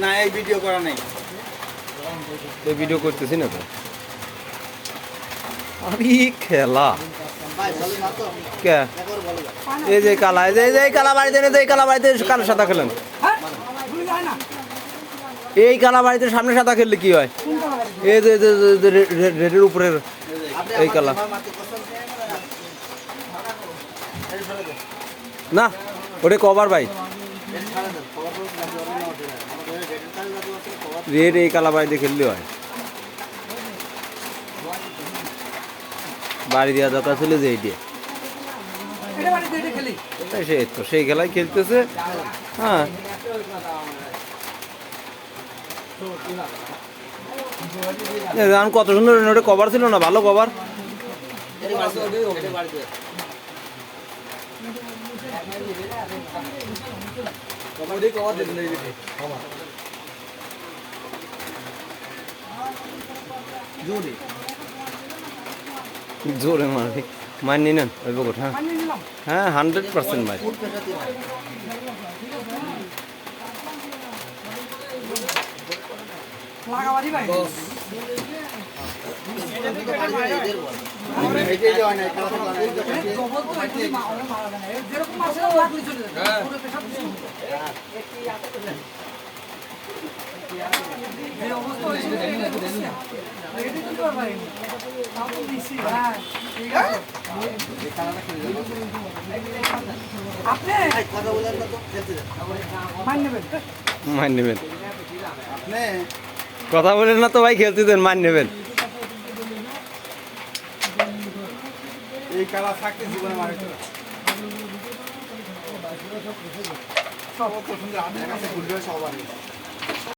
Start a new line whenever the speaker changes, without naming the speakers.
না এই ভিডিও করা নাই,
এই ভিডিও করতেছি না তো। আরে খেলা কে এই যে কালা, এই যে কালা বাড়িতে এনে, এই কালা বাড়িতে কালো সাদা খেলেন, এই কালা বাড়িতে সামনে সাদা খেললে কি হয়? এই যে রেডের উপরের এই কালা না, ওটা কভার ভাই, রেড এই কালা বাড়িতে খেললে হয়। বাড়ি দেওয়া দরকার ছিল যে এইটা, সেই তো সেই খেলায় খেলতেছে। হ্যাঁ কত সুন্দর ওটা কভার ছিল না, ভালো কভার। জোরে মারবি, মানি নেন ওই বকট। হ্যাঁ হ্যাঁ 100% ভাই। মান নেবেন, কথা বলেন না তো ভাই, খেলতে দেন, মান নেবেন।
এই খেলা থাকতে জীবনে মারে সব পছন্দের, আমার কাছে সবার